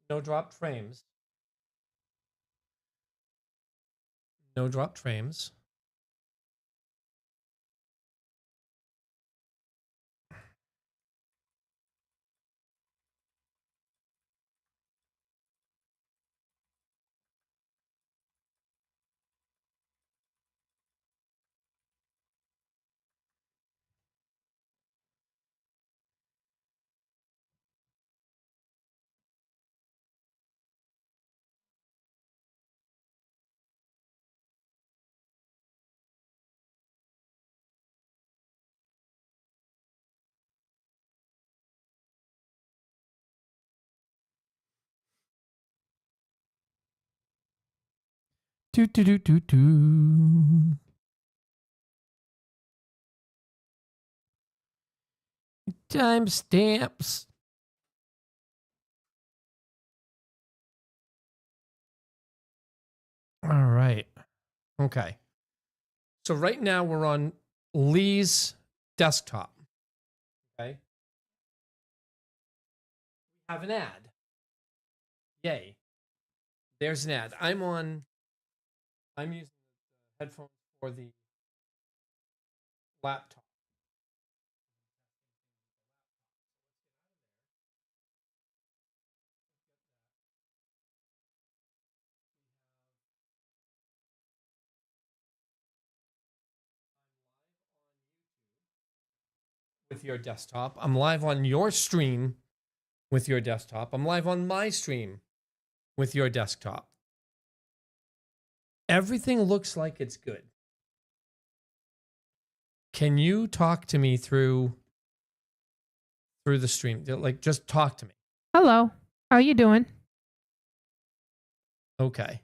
No dropped frames. No dropped frames. Do do do do do. Timestamps. All right. Okay. So right now we're on Lee's desktop. Okay. We have an ad. Yay. There's an ad. I'm using the headphones for the laptop. With your desktop. I'm live on your stream with your desktop. I'm live on my stream with your desktop. Everything looks like it's good. Can you talk to me through the stream? Like, just talk to me. Hello. How you doing? Okay.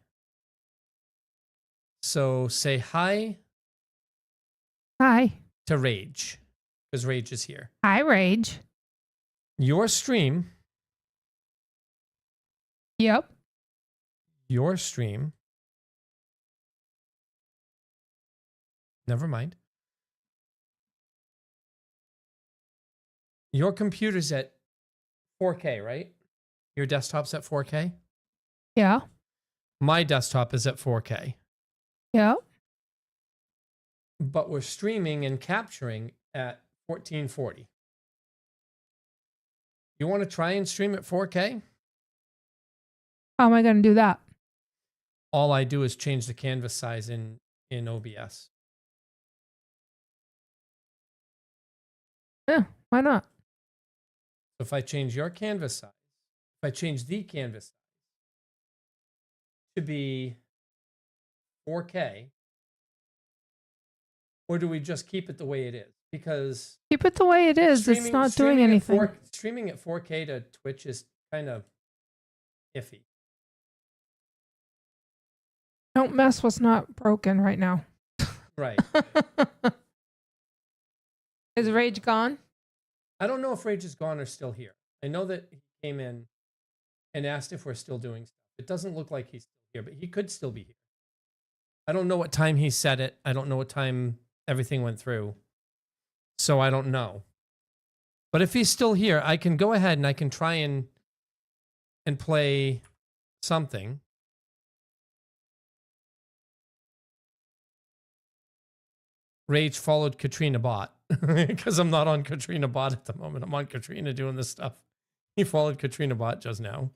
So say hi. Hi. To Rage, because Rage is here. Hi, Rage. Your stream. Yep. Your stream. Never mind. Your computer's at 4K, right? Your desktop's at 4K? Yeah. My desktop is at 4K. Yeah. But we're streaming and capturing at 1440. You want to try and stream at 4K? How am I going to do that? All I do is change the canvas size in OBS. Yeah, why not? So if I change your canvas size, if I change the canvas size to be 4K, or do we just keep it the way it is? Because keep it the way it is. It's not doing anything. Streaming at 4K to Twitch is kind of iffy. Don't mess what's not broken right now. Right. Is Rage gone? I don't know if Rage is gone or still here. I know that he came in and asked if we're still doing stuff. It doesn't look like he's still here, but he could still be here. I don't know what time he said it. I don't know what time everything went through. So I don't know. But if he's still here, I can go ahead and I can try and play something. Rage followed Catreina bot because I'm not on Catreina bot at the moment. I'm on Catreina doing this stuff. He followed Catreina bot just now.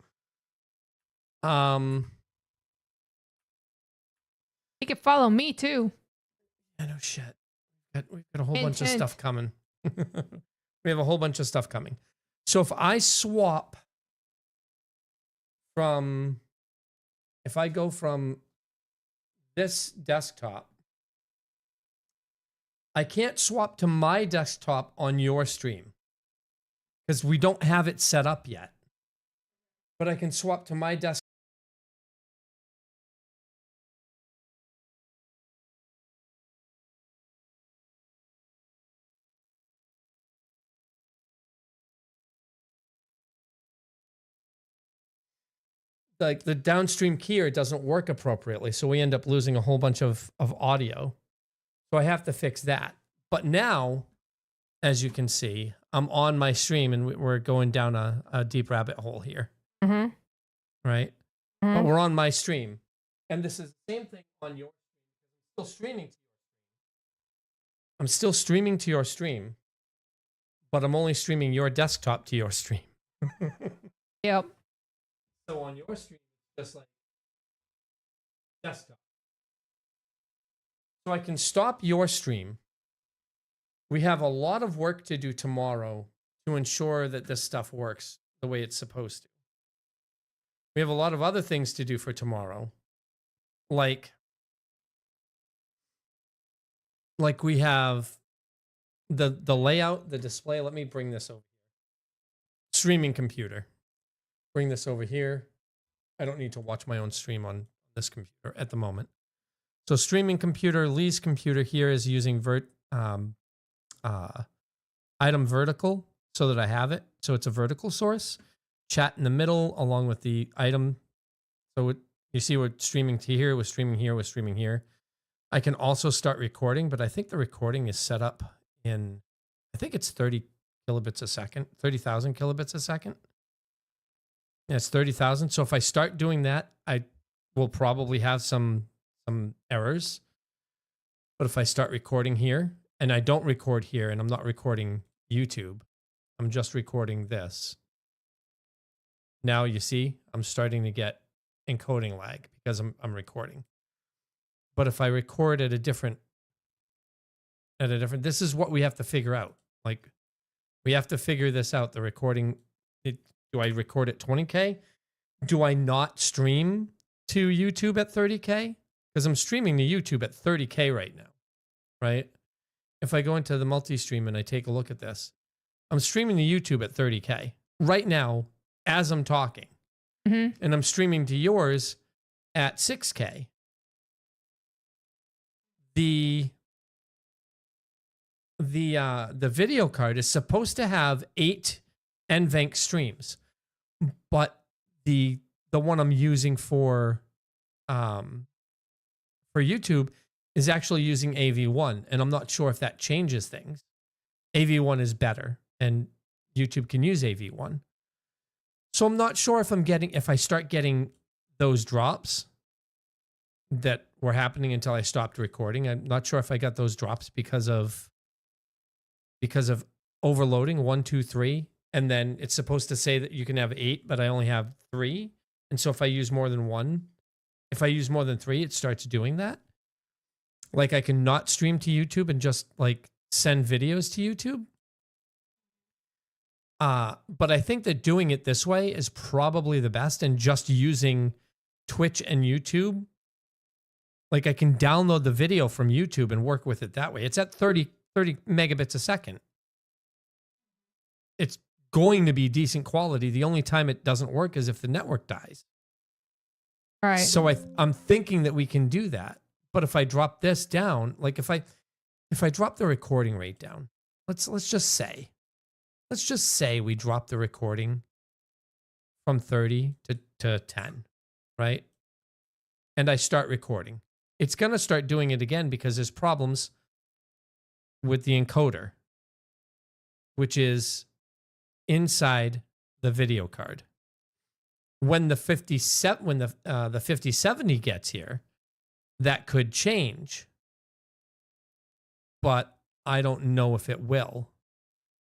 He could follow me too. I know shit. We've got a whole bunch of stuff coming. We have a whole bunch of stuff coming. So if I swap from, if I go from this desktop, I can't swap to my desktop on your stream because we don't have it set up yet. But I can swap to my desktop. Like the downstream keyer doesn't work appropriately, so we end up losing a whole bunch of audio. So I have to fix that. But now, as you can see, I'm on my stream and we're going down a deep rabbit hole here. Mm-hmm. right? But Mhm. we're on my stream. And this is the same thing on your stream. I'm still streaming to your stream, but I'm only streaming your desktop to your stream. Yep. So on your stream, it's just like desktop. So I can stop your stream. We have a lot of work to do tomorrow to ensure that this stuff works the way it's supposed to. We have a lot of other things to do for tomorrow. Like we have the layout, the display. Let me bring this over here. Streaming computer. Bring this over here. I don't need to watch my own stream on this computer at the moment. So streaming computer, Lee's computer here is using item vertical so that I have it. So it's a vertical source. Chat in the middle along with the item. So you see we're streaming to here, we're streaming here, we're streaming here. I can also start recording, but I think the recording is set up in, I think it's 30 kilobits a second, 30,000 kilobits a second. Yeah, it's 30,000. So if I start doing that, I will probably have some errors. But if I start recording here, and I don't record here, and I'm not recording YouTube, I'm just recording this. Now you see, I'm starting to get encoding lag because I'm recording. But if I record at a different, this is what we have to figure out. Like, we have to figure this out. The recording, do I record at 20K? Do I not stream to YouTube at 30K? Because I'm streaming to YouTube at 30K right now, right? If I go into the multi-stream and I take a look at this, I'm streaming to YouTube at 30K right now as I'm talking. Mm-hmm. And I'm streaming to yours at 6K. The video card is supposed to have 8 NVENC streams, but the one I'm using for YouTube is actually using AV1, and I'm not sure if that changes things. AV1 is better, and YouTube can use AV1. So I'm not sure if I start getting those drops that were happening until I stopped recording. I'm not sure if I got those drops because of overloading 1, 2, 3, and then it's supposed to say that you can have 8, but I only have 3. And so if I use more than 1, if I use more than 3, it starts doing that. Like I can not stream to YouTube and just like send videos to YouTube. But I think that doing it this way is probably the best, and just using Twitch and YouTube. Like I can download the video from YouTube and work with it that way. It's at 30 megabits a second. It's going to be decent quality. The only time it doesn't work is if the network dies. Right. So I'm thinking that we can do that. But if I drop this down, like if I drop the recording rate down, let's just say we drop the recording from 30 to 10, right? And I start recording. It's going to start doing it again because there's problems with the encoder, which is inside the video card. When the 5070 gets here, that could change, but I don't know if it will.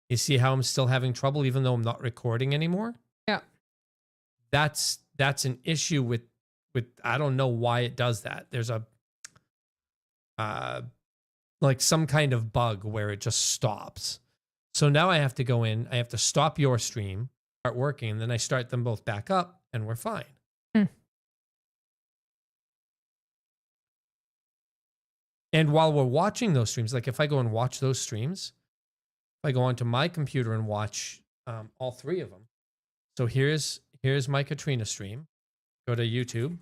You see how I'm still having trouble even though I'm not recording anymore? Yeah. That's an issue with I don't know why it does that. There's a like some kind of bug where it just stops. So now I have to go in, I have to stop your stream, start working, and then I start them both back up and we're fine. And while we're watching those streams, like if I go and watch those streams, if I go onto my computer and watch all 3 of them. So here's my Catreina stream. Go to YouTube.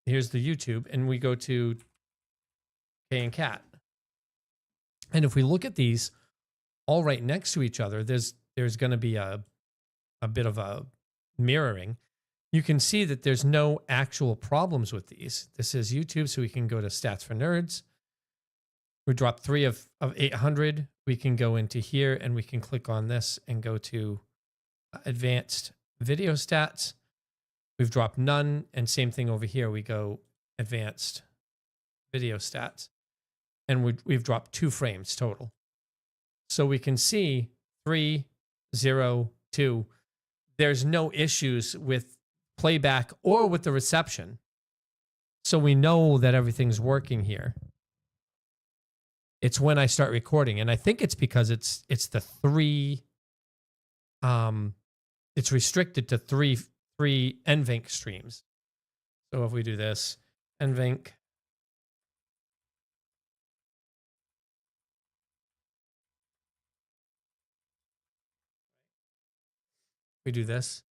Here's the YouTube, and we go to K and Cat. And if we look at these all right next to each other, there's going to be a bit of a mirroring. You can see that there's no actual problems with these. This is YouTube, so we can go to Stats for Nerds. We drop 3 of 800. We can go into here and we can click on this and go to Advanced video stats. We've dropped none. And same thing over here. We go advanced video stats. And we've dropped 2 frames total. So we can see 3, 0, 2. There's no issues with playback or with the reception. So we know that everything's working here. It's when I start recording. And I think it's because it's the 3, it's restricted to three NVENC streams. So if we do this, NVENC, we do this.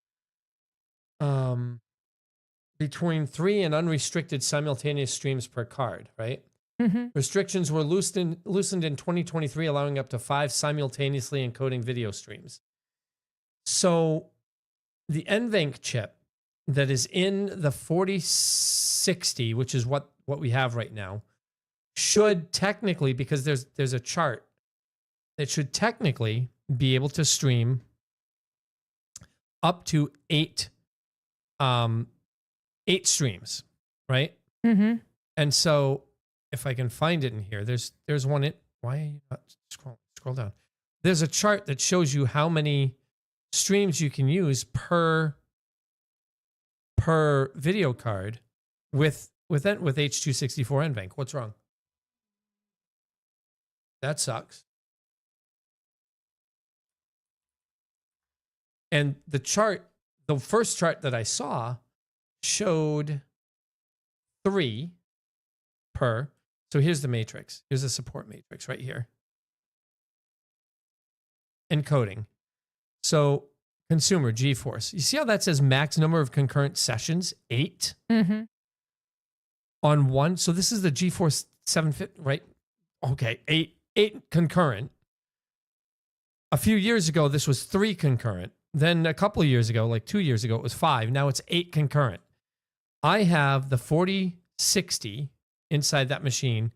Between 3 and unrestricted simultaneous streams per card, right? Mm-hmm. Restrictions were loosened in 2023, allowing up to 5 simultaneously encoding video streams. So the NVENC chip that is in the 4060, which is what we have right now, should technically, because there's a chart, it should technically be able to stream up to 8 streams, right? Mm-hmm. And so if I can find it in here, there's one in, why are you not scroll down? There's a chart that shows you how many streams you can use per video card with H.264 NVENC. What's wrong? That sucks. And the chart, the first chart that I saw showed 3 per. So here's the matrix. Here's the support matrix right here. Encoding. So consumer GeForce. You see how that says max number of concurrent sessions? 8 Mm-hmm. on one. So this is the GeForce 750, right? Okay, 8 concurrent. A few years ago, this was 3 concurrent. Then a couple of years ago, like 2 years ago, it was 5. Now it's 8 concurrent. I have the 4060 inside that machine.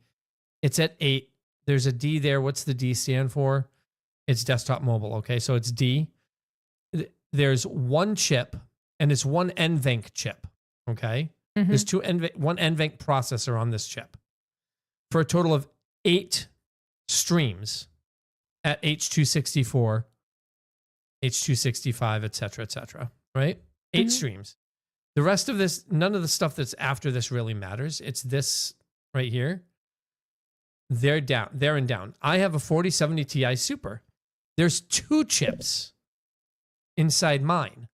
It's at 8. There's a D there. What's the D stand for? It's desktop mobile. Okay, so it's D. There's one chip, and it's one NVENC chip. Okay, Mm-hmm. there's one NVENC processor on this chip for a total of 8 streams at H.264, H.265, etc., right? 8 Mhm. streams. The rest of this, none of the stuff that's after this really matters. It's this right here. They're and down. I have a 4070 Ti Super. There's 2 chips inside mine.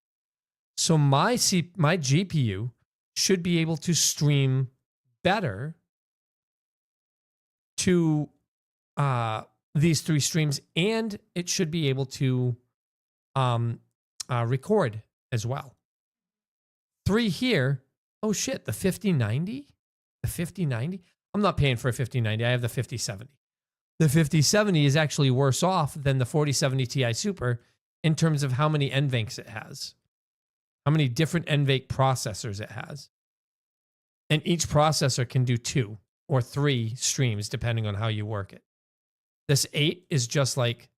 So my GPU should be able to stream better to these 3 streams, and it should be able to record as well. 3 here. Oh shit, the 5090? The 5090? I'm not paying for a 5090. I have the 5070. The 5070 is actually worse off than the 4070 Ti Super in terms of how many NVENCs it has. How many different NVENC processors it has. And each processor can do 2 or 3 streams depending on how you work it. This 8 is just like,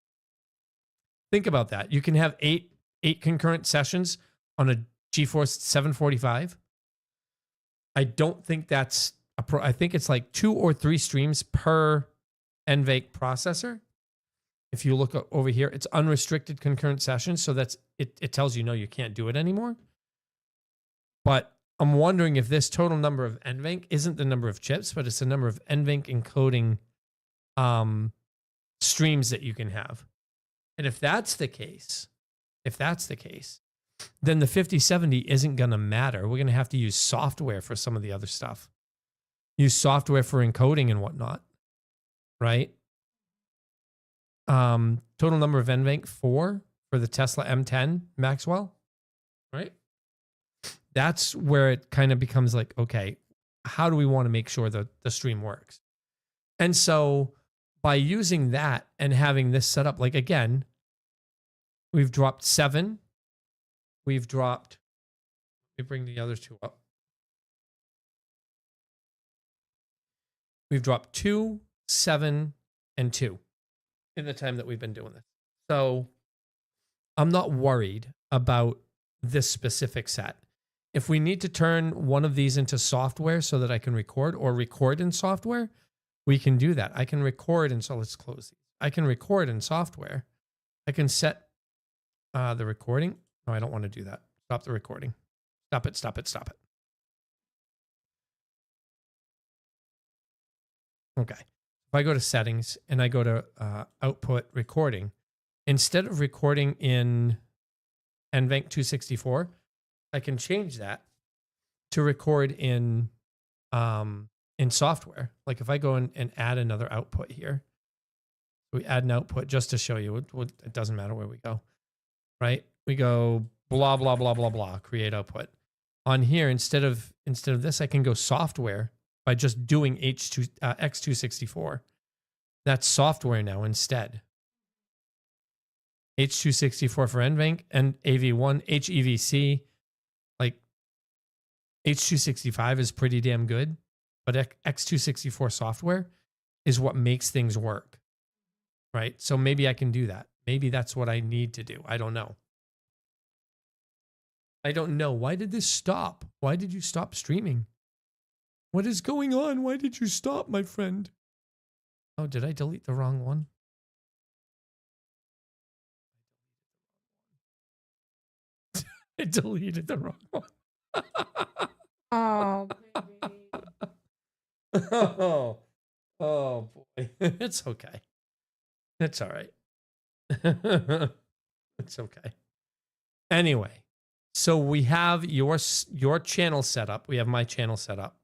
think about that. You can have 8 concurrent sessions on a GeForce 745. I don't think that's I think it's like 2 or 3 streams per NVENC processor. If you look over here, it's unrestricted concurrent sessions. So that's it tells you, no, you can't do it anymore. But I'm wondering if this total number of NVENC isn't the number of chips, but it's the number of NVENC encoding streams that you can have. And if that's the case, then the 5070 isn't going to matter. We're going to have to use software for some of the other stuff. Use software for encoding and whatnot, right? Total number of NVENC 4 for the Tesla M10 Maxwell, right? That's where it kind of becomes like, okay, how do we want to make sure that the stream works? And so by using that and having this set up, like again, we've dropped 7. We've dropped, let me bring the other 2 up. We've dropped 2, 7, and 2 in the time that we've been doing this. So I'm not worried about this specific set. If we need to turn one of these into software so that I can record or record in software, we can do that. I can record, and so let's close these. I can record in software. I can set the recording. No, I don't want to do that. Stop the recording. Stop it, stop it, stop it. Okay. If I go to settings and I go to output recording, instead of recording in NVENC 264, I can change that to record in software. Like if I go in and add another output here, we add an output just to show you. It doesn't matter where we go, right? We go blah, blah, blah, blah, blah, create output. On here, instead of this, I can go software by just doing X264. That's software now instead. H264 for NVENC and AV1, HEVC. Like H265 is pretty damn good, but X264 software is what makes things work, right? So maybe I can do that. Maybe that's what I need to do. I don't know. I don't know. Why did this stop? Why did you stop streaming? What is going on? Why did you stop, my friend? Oh, did I delete the wrong one? I deleted the wrong one. Oh, baby. Oh boy. It's okay. It's all right. It's okay. Anyway, so we have your channel set up. We have my channel set up.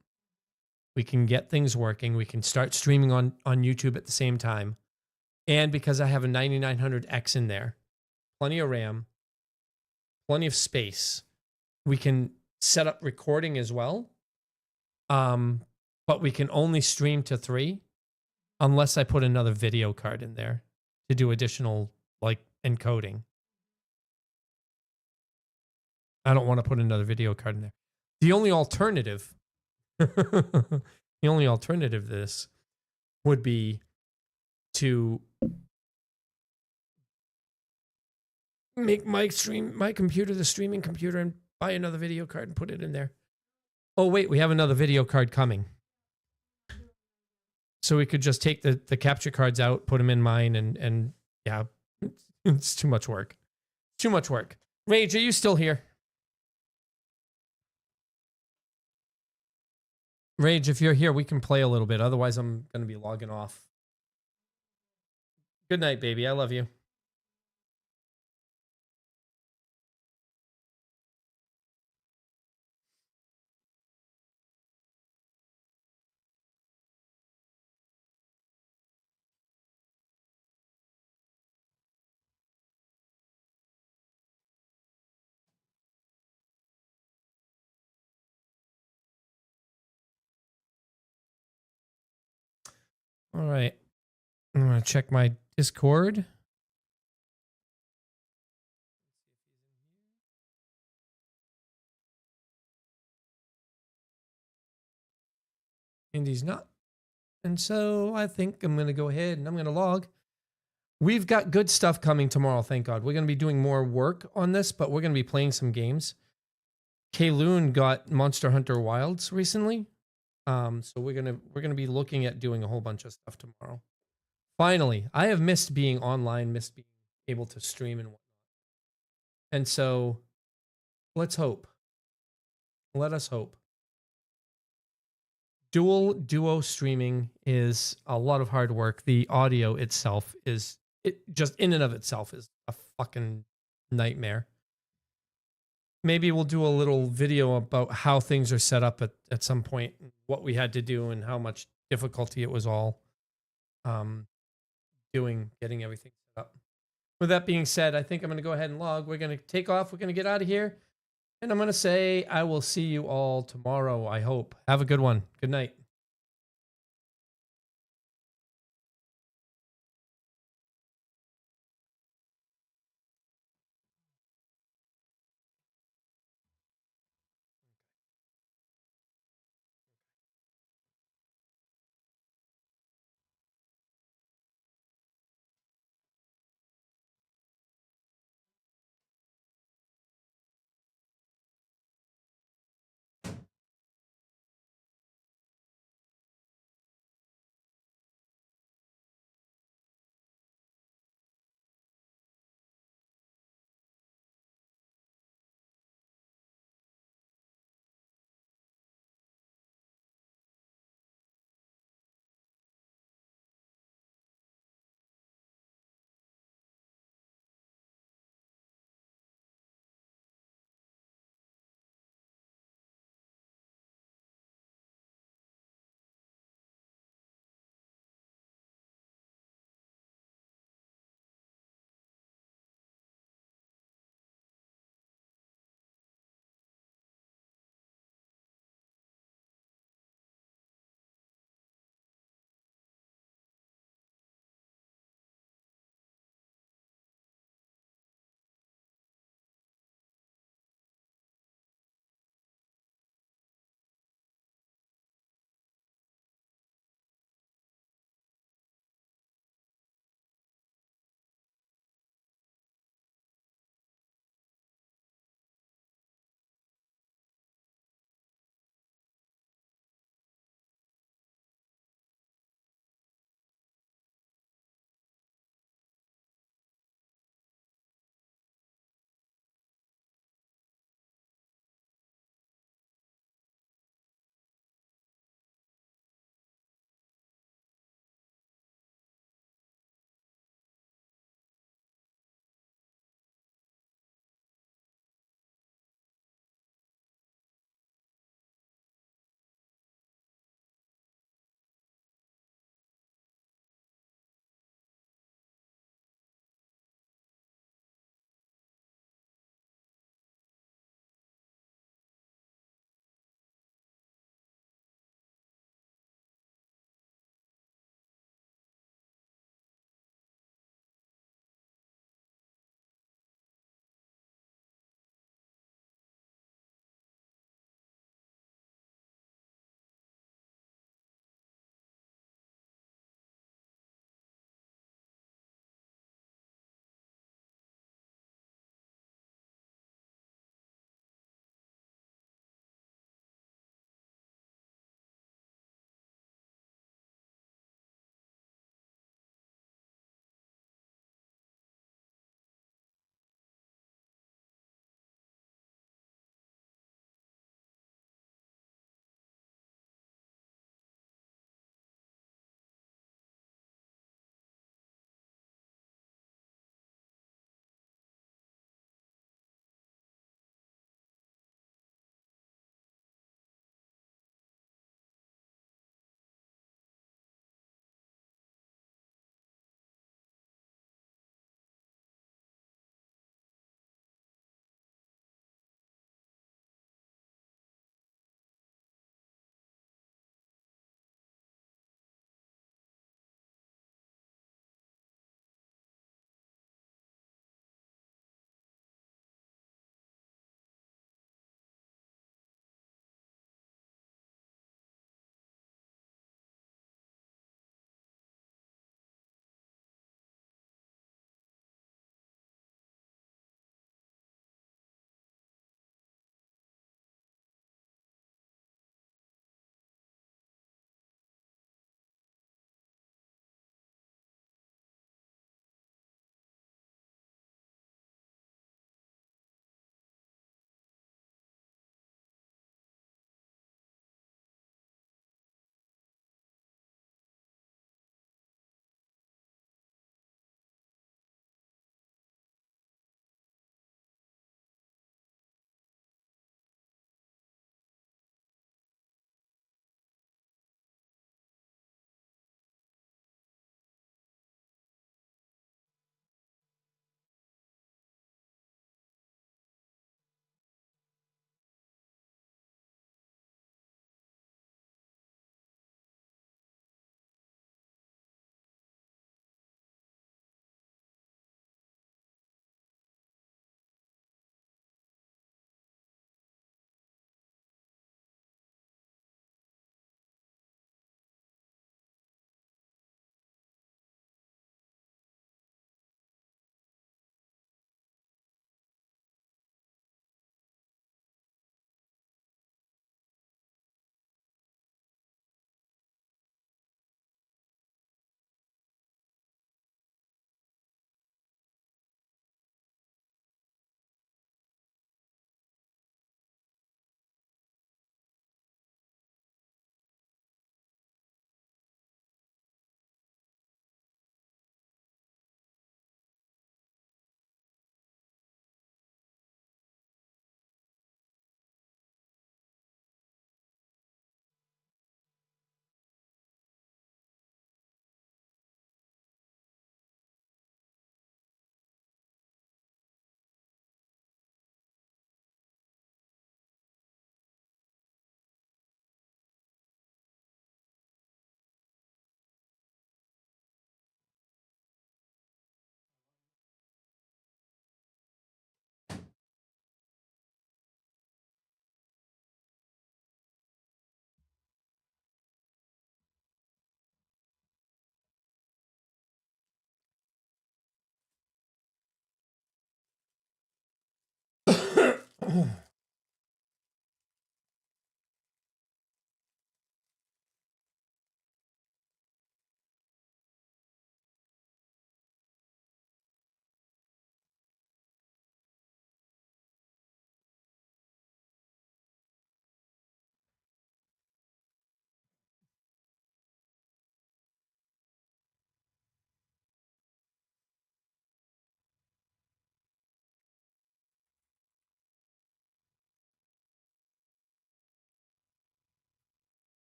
We can get things working. We can start streaming on YouTube at the same time. And because I have a 9900X in there, plenty of RAM, plenty of space, we can set up recording as well. But we can only stream to 3 unless I put another video card in there to do additional like encoding. I don't want to put another video card in there. The only alternative, the only alternative to this would be to make my computer the streaming computer and buy another video card and put it in there. Oh wait, we have another video card coming. So we could just take the capture cards out, put them in mine, and yeah, it's too much work. Too much work. Rage, are you still here? Rage, if you're here, we can play a little bit. Otherwise, I'm going to be logging off. Good night, baby. I love you. All right. I'm going to check my Discord. And he's not. And so I think I'm going to go ahead and I'm going to log. We've got good stuff coming tomorrow, thank God. We're going to be doing more work on this, but we're going to be playing some games. Kayloon got Monster Hunter Wilds recently. So we're gonna be looking at doing a whole bunch of stuff tomorrow. Finally, I have missed being online, missed being able to stream and whatnot. And so let's hope. Let us hope. Duo streaming is a lot of hard work. The audio itself is just in and of itself is a fucking nightmare. Maybe we'll do a little video about how things are set up at some point, what we had to do and how much difficulty it was all getting everything set up. With that being said, I think I'm going to go ahead and log. We're going to take off. We're going to get out of here. And I'm going to say I will see you all tomorrow, I hope. Have a good one. Good night.